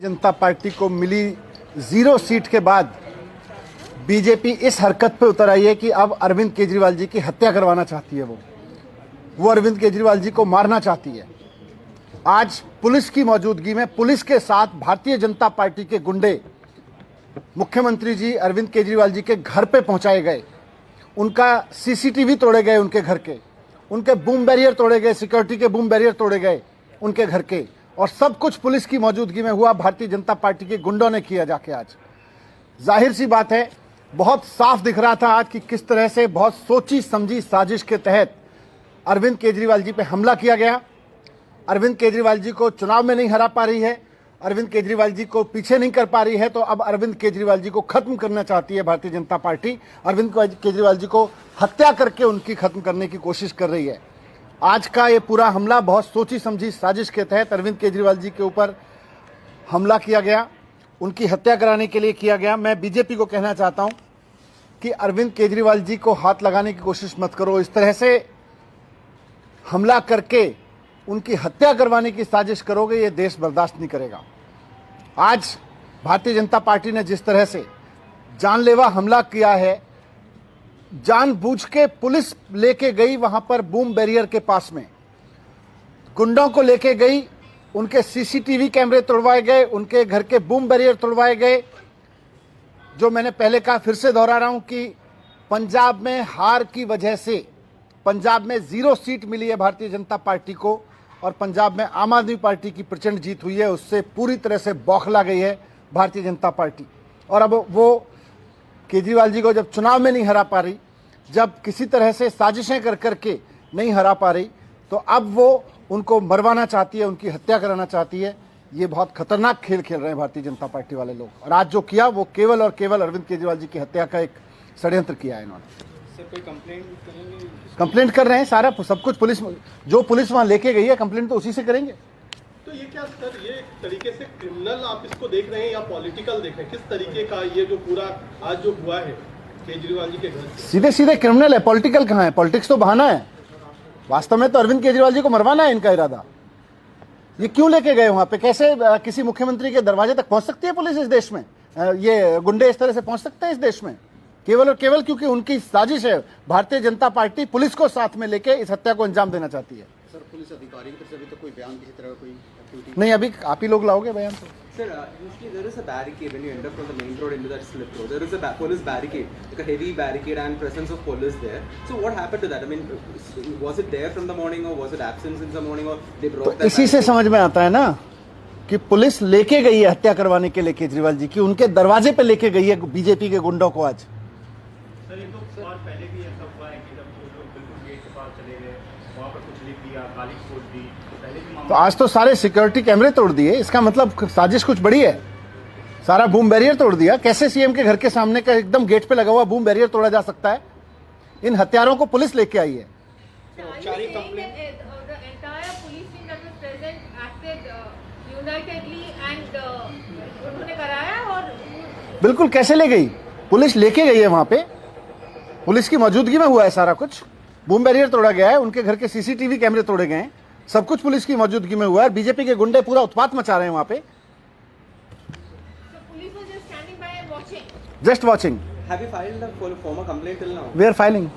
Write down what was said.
जनता party को मिली 0 seat के बाद बीजेपी इस हरकत पे उतर आई है कि अब अरविंद केजरीवाल जी की हत्या करवाना चाहती है। वो अरविंद केजरीवाल जी को मारना चाहती है। आज पुलिस की मौजूदगी में पुलिस के साथ भारतीय जनता पार्टी के गुंडे मुख्यमंत्री जी अरविंद केजरीवाल जी के घर पे पहुंचाए गए, उनका सीसीटीवी तोड़े गए, उनके बूम बैरियर तोड़े गए, सिक्योरिटी के बूम बैरियर तोड़े गए उनके घर के, और सब कुछ पुलिस की मौजूदगी में हुआ, भारतीय जनता पार्टी के गुंडों ने किया जाके। आज जाहिर सी बात है, बहुत साफ दिख रहा था आज कि किस तरह से बहुत सोची समझी साजिश के तहत अरविंद केजरीवाल जी पे हमला किया गया। अरविंद केजरीवाल जी को चुनाव में नहीं हरा पा रही है, अरविंद केजरीवाल जी को पीछे नहीं कर पा रही है, तो अब अरविंद केजरीवाल जी को खत्म करना चाहती है भारतीय जनता पार्टी। अरविंद केजरीवाल जी को हत्या करके उनकी खत्म करने की कोशिश कर रही है। आज का ये पूरा हमला बहुत सोची समझी साजिश के तहत अरविंद केजरीवाल जी के ऊपर हमला किया गया, उनकी हत्या कराने के लिए किया गया। मैं बीजेपी को कहना चाहता हूं कि अरविंद केजरीवाल जी को हाथ लगाने की कोशिश मत करो। इस तरह से हमला करके उनकी हत्या करवाने की साजिश करोगे, ये देश बर्दाश्त नहीं करेगा। आज भारतीय जनता पार्टी ने जिस तरह से जानलेवा हमला किया है, जानबूझ के पुलिस लेके गई वहां पर बूम बैरियर के पास में, गुंडों को लेके गई, उनके सीसीटीवी कैमरे तोड़वाए गए, उनके घर के बूम बैरियर तोड़वाए गए। जो मैंने पहले कहा, फिर से दोहरा रहा हूं कि पंजाब में हार की वजह से, पंजाब में 0 सीट मिली है भारतीय जनता पार्टी को, और पंजाब में आम आदमी पार्टी की प्रचंड जीत हुई है, उससे पूरी तरह से बौखला गई है भारतीय जनता पार्टी। और अब वो केजरीवाल जी को जब चुनाव में नहीं हरा पा रही, जब किसी तरह से साजिशें कर करके नहीं हरा पा रही, तो अब वो उनको मरवाना चाहती है, उनकी हत्या कराना चाहती है। ये बहुत खतरनाक खेल खेल रहे हैं भारतीय जनता पार्टी वाले लोग, और आज जो किया वो केवल और केवल अरविंद केजरीवाल जी की हत्या का एक षड्यंत्र किया है इन्होंने। कोई कंप्लेंट कर रहे हैं, सारा सब कुछ पुलिस, जो पुलिस वहां लेके गई है, कंप्लेंट तो उसी से करेंगे। तो ये क्या सर, ये एक तरीके से क्रिमिनल आप इसको देख रहे हैं या पॉलिटिकल देख रहे हैं? किस तरीके का ये जो पूरा आज जो हुआ है केजरीवाल जी के घर, सीधे सीधे क्रिमिनल है, पॉलिटिकल कहाँ है? पॉलिटिक्स तो बहाना है, वास्तव में तो अरविंद केजरीवाल जी को मरवाना है इनका इरादा। ये क्यों लेके गए वहां पे? कैसे किसी मुख्यमंत्री के दरवाजे तक पहुंच सकती है पुलिस इस देश में? ये गुंडे इस तरह से पहुंच सकते हैं इस देश में? केवल और केवल क्योंकि उनकी साजिश है। भारतीय जनता पार्टी पुलिस को साथ में लेके इस हत्या को अंजाम देना चाहती है। सर, पुलिस अधिकारी की तरफ से अभी तो कोई बयान किसी तरह कोई एक्टिविटी नहीं, अभी आप ही लोग लाओगे बयान तो। Sir, usually there is a barricade when you enter from the main road into that slip road. There is a police barricade, like a heavy barricade and presence of police there. So what happened to that? I mean, was it there from the morning or was it absent since the morning or they broke that? तो इसी से समझ में आता है ना कि police लेके गई है हत्या करवाने के लिए केजरीवाल जी की, उनके दरवाजे पे लेके गई है बीजेपी के गुंडों को। आज सर, ये तो और पहले भी ऐसा हुआ है कि जब लोग बिल्कुल गेट के पास चले गए, वहाँ पर कुछ लिख दिया, गाली छोड़ दी, पहले भी। तो आज तो सारे सिक्योरिटी कैमरे तोड़ दिए, इसका मतलब साजिश कुछ बड़ी है। सारा बूम बैरियर तोड़ दिया। कैसे सीएम के घर के सामने का एकदम गेट पे लगा हुआ बूम बैरियर तोड़ा जा सकता है? इन हत्यारों को पुलिस लेके आई है। बिल्कुल, कैसे ले गई? पुलिस लेके गई है वहां पे, पुलिस की मौजूदगी में हुआ है सारा कुछ। बूम बैरियर तोड़ा गया है, उनके घर के सीसीटीवी कैमरे तोड़े गए हैं, सब कुछ पुलिस की मौजूदगी में हुआ है। बीजेपी के गुंडे पूरा उत्पात मचा रहे हैं वहां पे। Just watching. Have you filed a formal complaint till now? We are filing.